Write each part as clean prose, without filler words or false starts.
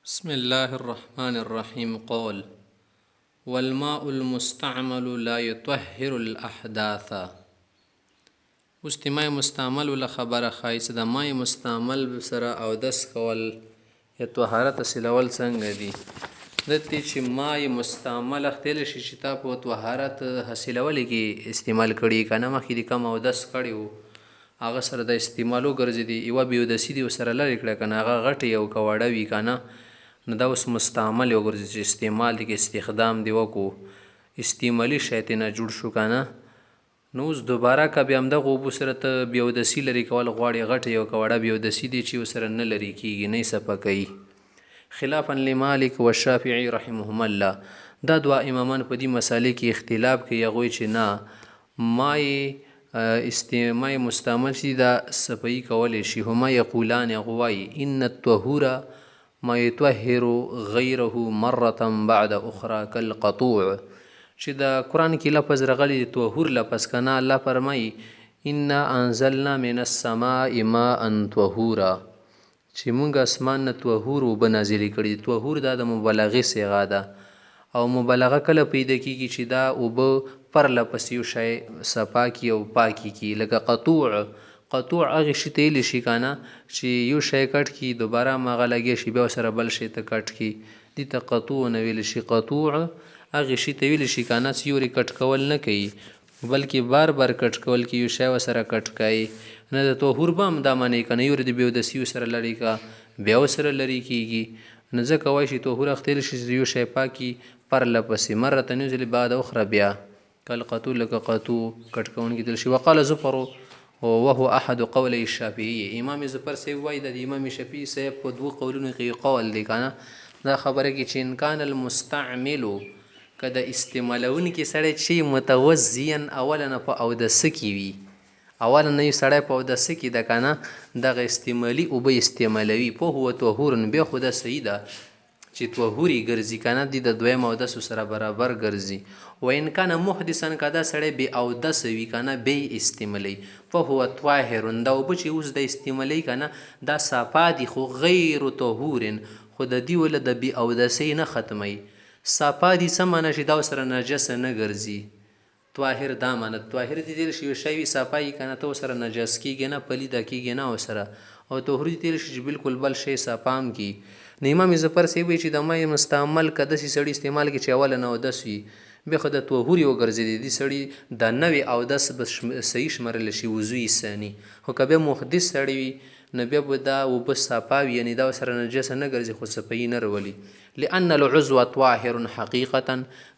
بسم الله الرحمن الرحيم قول والماء المستعمل لا يطهر الأحداث. اوس د مای مستعمل له خبره ښایي چې د مای مستعمل سره اودس کول یا طهارت حاصلول څنګه دي. دلته چې مای مستعمل اختیلی شي چې تا په طهارت حاصلولو کې استعمال کړي که نه مخکې د کم اودس کړی و هغه سره د استعمال وګرځېدي یوه بېودسي دې ورسره لرې کړه که نه هغه غټې او که وړه وي که نه نو دا اوس مستعمل وګرځي چې استعمال دی کې استخدام دی وکړو استعمالي شی ترې نه جوړ شو که نه نو اوس دوباره که بیا همدغه اوبو سره ته بېودسي لرې کول غواړې غټې او که وړه بېودسي دی چې ورسره نه لرې کېږي نه یې صفه کوي. خلافا لمالک و شافعي رحمهم الله دا دوه امامان په دې مسالې کې اختلاف کوي هغوی چې نه مای مستعمل شي دا صفایي کولی شي هما یقولان هغه وایي ان الطهور ما يطهر غیره مرة بعد اخرى کالقطوع چې د قرآن کې لفظ راغلی د طهور لفظ که نه الله فرمایي انا انزلنا من السماء ماء طهورا چې مونږ اسمان نه طهور اوبه نازلې کړي. طهور دا د مبالغې صیغه ده او مبالغه کله پیدا کیږي چې دا اوبه پرله پسې یو شی صفا کي او پاکي کي لکه قطوع هغې شي ته ویلی شي که نه چې یو شی کټ کي دوباره هماغه لګیا شي بیا ورسره بل شی ته کټ کي دې ته قطوع نه ویلی شي. قطوع هغې شي ته ویلی شي که نه سیوري کټ کول نه کوي بلکې بار بار کټ کول کې یو شی ورسره کټ کوي نه د طهور به هم دا معنی که نه یورې د بېودسي ورسره لرې که بیا ورسره لرې کېږي نو ځکه وایي چې طهور اخیستلی شي چې یو شی پاکي پرله پسې مرة یوځلې بعد اخرى بیا کالقطوع لکه قطوع کټ کوونکي تل شي. وقال زفر وهو احد قولی الشافعي امام زفر صاحب وایي د امام شافعي صاحب په دوه قولونو کې قول دی که نه دا خبره کې چې ان کان المستعملو که د استعمالونکي سړی چې متوضیا اولا په اودسه کې وي اولا نه یو سړی په اودسه کې ده که نه دغه استعمالي اوبه استعمالوي په هو طهور بیا خو دا صحیح ده چې طهوري ګرځي که نه دي د دویم اودسو سره برابر ګرځي. و ان کان محدثا که دا سړی بې اودسه وي که نه بیا یې استعمالوي فهو طاهر دا اوبه چې اوس د استعمالوي که نه دا صفا دي خو غیر طهور خو د دې وله د بې اودسۍ نه ختموي. صفا دي څه معنی چې دا ورسره نجسه نه ګرځي. طاهر دا معنی طاهر دي تېر شي یو شی وي صفا یي که نه ته ورسره نجس کېږي نه پلیده کېږي نه ورسره او طهور دي تېر شي چې بلکل بل شی صفا هم کي. نو امام ظفر صاحب وایي چې د مای مستعمل که داسې سړي استعمال کړي چې اوله نه اودس وي بیا خو د طهور یې وګرځېدي دې سړي د نوې اودس به صحیح شمېرلی شي وضوع ثاني خو که بیا محدث سړی وي نو بیا به دا اوبه صفا وي یعنې دا ورسره نجسه نه ګرځي خو صفایي نه راولي. لأن العضو طاهر حقیقتا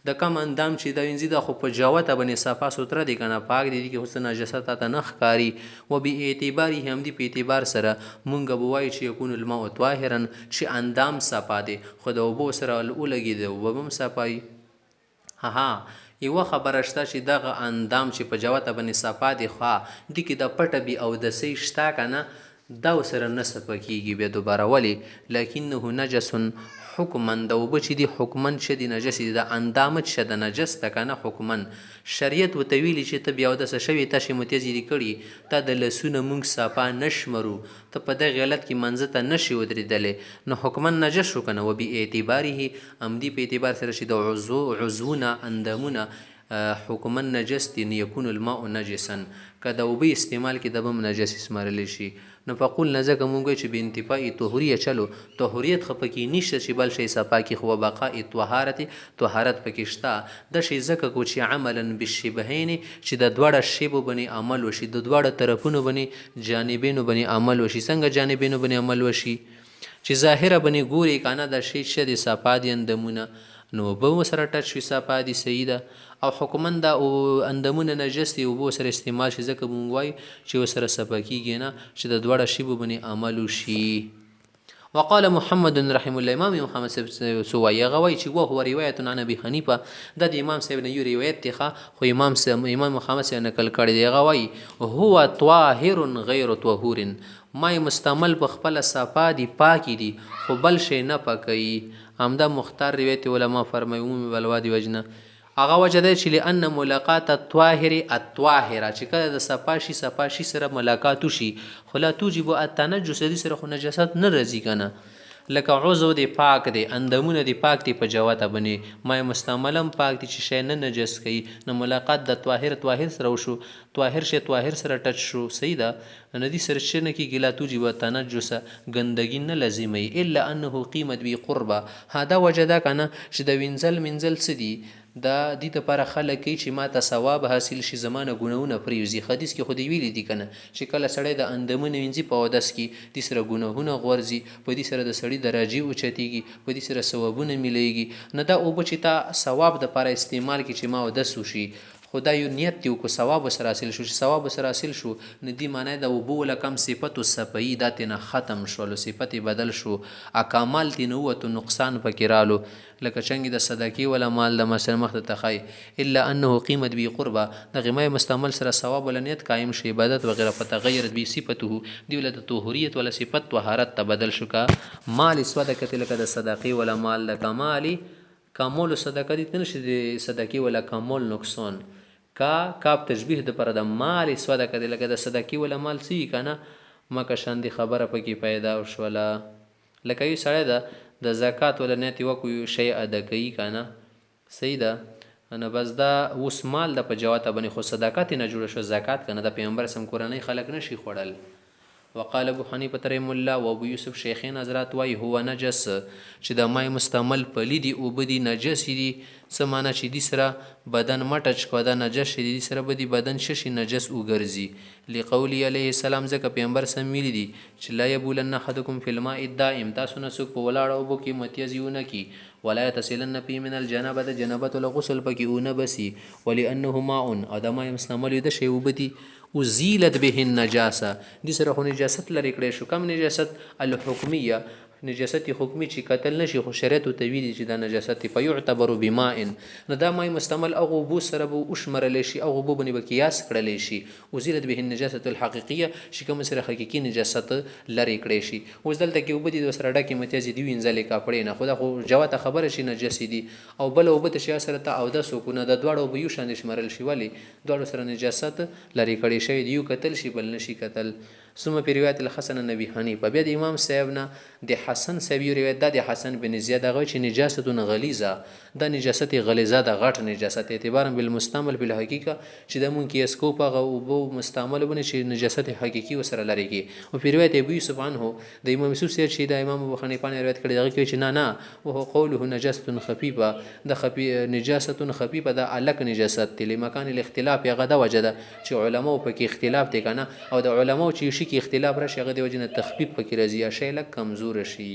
د کم اندام چې دا وینځي دا خو په جوته باندې صفا سوتره دی که نه پاک دی کې خو څه نجسه تا ته نه ښکاري و بې اعتباري هم دي په اعتبار سره مونږ به وایو چې یکون الماء طاهرا چې اندام صفا دی خو د اوبو سره ولګېده اوبه به هم صفایي. یوه خبره شته چې دغه اندام چې په جوته باندې صفا دی خو دې کې د پټه بې اودسۍ شته که نه دا ورسره نه صفه کېږي بیا دوباره ولې لکنه نجس حکما د اوبه چې دي حکما شه دي نجس دي د اندامت شه د نجس ده که نه حکما شریعت ورته ویلي چې ته بیا اودسه شوې تاسې متیزې دي کړي تا د لاسونه مونږ صفا نه شمرو ته په دغې حالت کې منځه ته نشي ودرېدلی نو حکما نجس شو که نه و بې اعتباره همدې په اعتبار سره چې د عضوونه اندامونه حکما نجس دي نو یکون الماء نجسا که د اوبه استعمال کې د به هم نجس اسمارلی شي. نو فقولنا ځکه مونږ وایو چې بې انتفاء طهوریه چلو طهوریت خو پکې نشته چې بل شی صفا کي خو بقاء طهارت پکې شته د شی ځکه کو چې عملا بالشبهین چې د دواړه شیبو باندې عمل وشي د دواړه طرفونو باندې جانبینو باندې عمل وشي. څنګه جانبینو باندې عمل وشي چې ظاهره باندې ګوري که نه دا شی شه دي صفا دي اندامونه نو اوبه سره ټچ شي صفا دي صحیح ده او حکما دا اندامونه نجس دي اوبه سره استعمال شي ځکه مونږ وایو چې ورسره صفا کېږي نه چې د دواړه شیبو باندې عمل وشي. وقال محمد رحم الله امام محمد صاحب وایي هغه وایي چې وهو روایت عن ابي حنیفه دا د امام صاحب نه یو روایت دی خو امام محمد صاحب نقل کړی دی هغه وایي هو طاهر غیر طهور مای مستعمل په خپله صفا دي پاکي دي خو بل شی نه پاکوي. همدا مختار روایت علما فرمایي عمومي بلوا دی وجنه هغه وجه دی چې لأن ملاقات الطاهر الطاهره چې کله د صفا شي سره ملاقات وشي خو لا توجب التنجس دې سره خو نجاست نه راځي که نه لکه عضو دی پاک دی، اندامونه دی پاک دی په جواته بنې، مای مستعمل هم پاک دی چې شی نه نجس کوي. نو ملاقات د طاهر سره وشو، طاهر شی طاهر سره ټچ شو، صحیح ده. ندی سره چې نه کېږي لا توجب تنجس، ګندګي نه لازمي الا انه قیمت بی قربه. دا وجه ده که نه چې د وینځل منځل څه دي دا دې دپاره خلک کوي چې ما ته ثواب حاصل شي، زمانه ګناهونه پرېوځي. حدیث کې خو دې ویلي دي که نه چې کله سړی د اندامونه وینځي په اودس کې دې سره ګناهونه غورځي، په دې سره د سړي درجې اوچتېږي، په دې سره ثوابونه میلیږي. نه دا اوبه چې تا ثواب دپاره استعمال کړي چې ما اودس وشي، خدا یو نیت دی کو ثواب سره حاصل شو، چې ثواب سره حاصل شو نه دی معنی د اوبو ولا کم صفت او صفئی دا تنه ختم شول، صفت بدل شو، اکمال تنه وته نقصان پکې رالو. لکه څنګه د صدقې ولا مال د مثلا مخ ته تخای الا انه قیمت بی قربه، د غمای مستعمل سره ثواب ولا نیت قائم شي، عبادت وغیرہ فتغیرت بی صفته دی ول د طهوریت ولا صفت طهارت ته بدل شو کا مال صدقه. لکه د صدقې ولا مال د کمالی کامول صدقه دي تنشي د صدقې ولا کامول نقصان کاپ تشبیه د پر د مال صدقه دی. لکه د صدقې ولا مال سی کنه مکه شان دی خبره پکې پیدا وشوله. لکه یو سړی د زکات ولا نیت وکړو شی ادا کوي کنه، صحیح ده نه بس دا اوس مال د په جواته باندې خو صدقات نه جوړ شو زکات کنه د پیغمبر سم کورنۍ خلک نشي خوړل. وقال ابو حنیفه رحم الله و ابو یوسف شیخین حضرات وای هو نجس چې د مای مستعمل پلی دی او بدی نجس دی، څه معنی چې دې سره بدن مټچ کو دا نجس دی، دې سره بدی بدن ششي نجس وګرځي. لقولی علیه السلام ځکه پیغمبر سم ویلی دی چې لا یبولن احدکم فی الماء الدائم، تاسو نه څوک په ولاړ او بو کې متیزیونه کی ولا يتصلن فی من الجنابه د جنابت له غسل پکې اونه بسی ولانه ماء ادم مستعمل د شی وبدی وزیلت به النجاسه، دې سره خو نجاست لري کړې شو. کم نجاست الحکمیه نجاست حکمی چې قتل نشي خو شریعت ته ویلي چې دا نجاست په يعتبر بماء، نه دا مای مستعمل او بو سره بو اشمرل شي او بو بني بقياس کړل شي. وزیلت به النجاسه الحقیقیه چې کوم سره حقيقي نجاست لري کړې شي. اوس دلته کې وبدي د سره ډکه متیازي دی وینځل کپړې نه خدا خو جواته خبره شي نجاس دي او بل وبته شي سره ته او د سکونه د دوړو به یو شان شمرل شي ولی دوړو سره نجاست لري کړې شي دی یو قتل شي بل نشي قتل. ثم په روایت الحسن نبی حنیفه بیا د امام صاحب نه د حسن صاحب روایت د حسن بن زیاد هغه چې نجاست غلیظه د نجاست غلیظه د غټ نجاست اعتبارا بالمستعمل په حقیقت چې د مون کې اسکو په او بو مستعمل بنه چې نجاست حقيقي وسره لري کی. او په روایت ابو یوسف عنه د امام یوسف سره چې د امام ابو حنیفه روایت کړي دغه کې چې نه او قوله نجاست خفيفه د خفي نجاست خفيفه د الک نجاست لمکان الاختلاف هغه د وجه ده چې علماء په کې اختلاف دي کنه او د علماء چې شي کې اختلاف راشي هغه د وجه نه تخفیف پکې راځي یا شی لک کمزور شي.